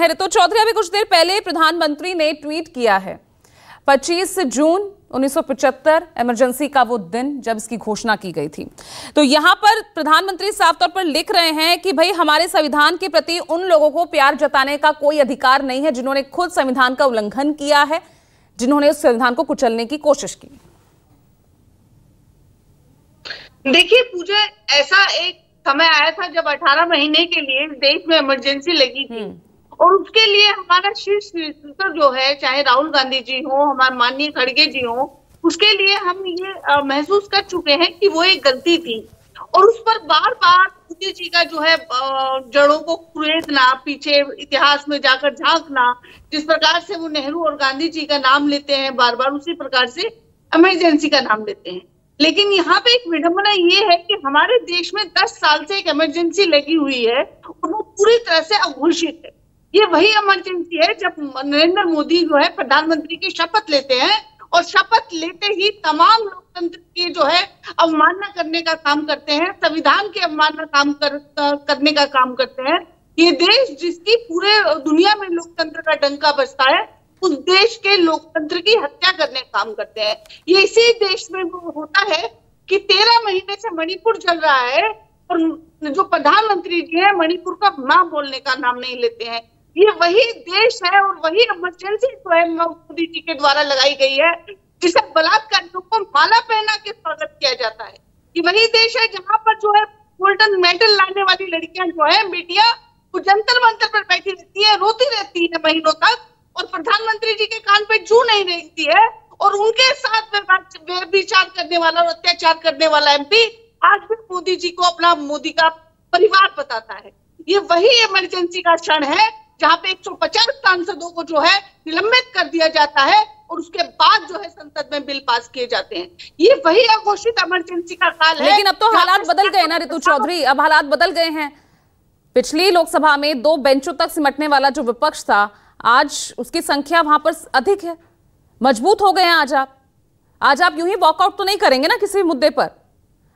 ऋतु चौधरी, अभी कुछ देर पहले प्रधानमंत्री ने ट्वीट किया है 25 जून 1975 इमरजेंसी का वो दिन जब इसकी घोषणा की गई थी। तो यहां पर प्रधानमंत्री साफ तौर पर लिख रहे हैं कि भाई हमारे संविधान के प्रति उन लोगों को प्यार जताने का कोई अधिकार नहीं है जिन्होंने खुद संविधान का उल्लंघन किया है, जिन्होंने उस संविधान को कुचलने की कोशिश की। देखिए पूजा, ऐसा एक समय आया था जब 18 महीने के लिए देश में इमरजेंसी लगी थी और उसके लिए हमारा शीर्ष नेतृत्व जो है, चाहे राहुल गांधी जी हो, हमारे माननीय खड़गे जी हो, उसके लिए हम ये महसूस कर चुके हैं कि वो एक गलती थी और उस पर बार बार मोदी जी का जो है जड़ों को कुरेदना, पीछे इतिहास में जाकर झांकना, जिस प्रकार से वो नेहरू और गांधी जी का नाम लेते हैं बार बार, उसी प्रकार से इमरजेंसी का नाम लेते हैं। लेकिन यहाँ पे एक विडंबना ये है कि हमारे देश में 10 साल से एक इमरजेंसी लगी हुई है और वो पूरी तरह से अघोषित है। ये वही इमरजेंसी है जब नरेंद्र मोदी जो है प्रधानमंत्री की शपथ लेते हैं और शपथ लेते ही तमाम लोकतंत्र की जो है अवमानना करने का काम करते हैं, संविधान की अवमानना करने का काम करते हैं। ये देश जिसकी पूरे दुनिया में लोकतंत्र का डंका बजता है, उस देश के लोकतंत्र की हत्या करने का काम करते हैं। ये इसी देश में होता है कि 13 महीने से मणिपुर चल रहा है और जो प्रधानमंत्री जी है मणिपुर का नाम बोलने का नाम नहीं लेते हैं। ये वही देश है और वही इमरजेंसी स्वयं मोदी जी के द्वारा लगाई गई है, जिसे बलात्कारियों को माला पहना के स्वागत किया जाता है। ये वही देश है जहाँ पर जो है गोल्डन मेडल लाने वाली लड़कियां जो है, बेटियां, वो जंतर मंतर पर बैठी रहती है, रोती रहती है महीनों तक और प्रधानमंत्री जी के कान पे जू नहीं रेंगती है और उनके साथ विचार करने वाला और अत्याचार करने वाला एमपी आज भी मोदी जी को अपना मोदी का परिवार बताता है। ये वही इमरजेंसी का क्षण है जहाँ पे 150 सांसदों को जो है निलंबित कर दिया जाता है और उसके बाद जो है संसद में बिल पास किए जाते हैं। ये वही अघोषित इमरजेंसी का काल है। लेकिन अब तो हालात बदल गए ना ऋतु चौधरी, अब हालात बदल गए हैं। पिछली लोकसभा में 2 बेंचों तक सिमटने वाला जो विपक्ष था, आज उसकी संख्या वहां पर अधिक है, मजबूत हो गए हैं। आज आप यूं ही वॉकआउट तो नहीं करेंगे ना किसी भी मुद्दे पर,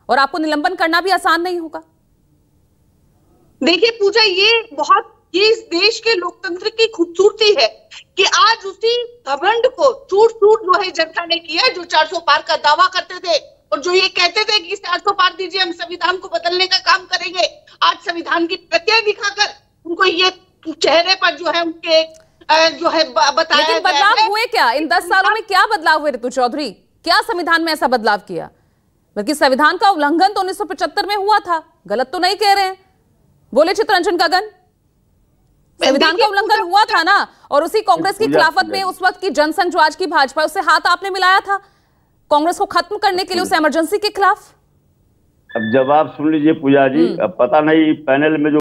और आपको निलंबन करना भी आसान नहीं होगा। देखिए पूजा, ये इस देश के लोकतंत्र की खूबसूरती है कि आज उसी घमंड को चूट जो है जनता ने किया, जो 400 पार का दावा करते थे और जो ये कहते थे कि 400 पार दीजिए, हम संविधान को बदलने का काम करेंगे। आज संविधान की प्रतियां दिखाकर उनको ये चेहरे पर जो है उनके जो है बताया। लेकिन बदलाव हुए क्या इन 10 सालों में? क्या बदलाव हुए ऋतु चौधरी? क्या संविधान में ऐसा बदलाव किया? बल्कि संविधान का उल्लंघन तो 1975 में हुआ था, गलत तो नहीं कह रहे हैं, बोले चित्तरंजन गगन। संविधान का उल्लंघन हुआ था ना, और उसी कांग्रेस की खिलाफत में उस वक्त की जनसंघ जो आज की भाजपा, उससे हाथ आपने मिलाया था कांग्रेस को खत्म करने के लिए, उस इमरजेंसी के खिलाफ। अब जवाब सुन लीजिए पूजा जी। अब पता नहीं पैनल में जो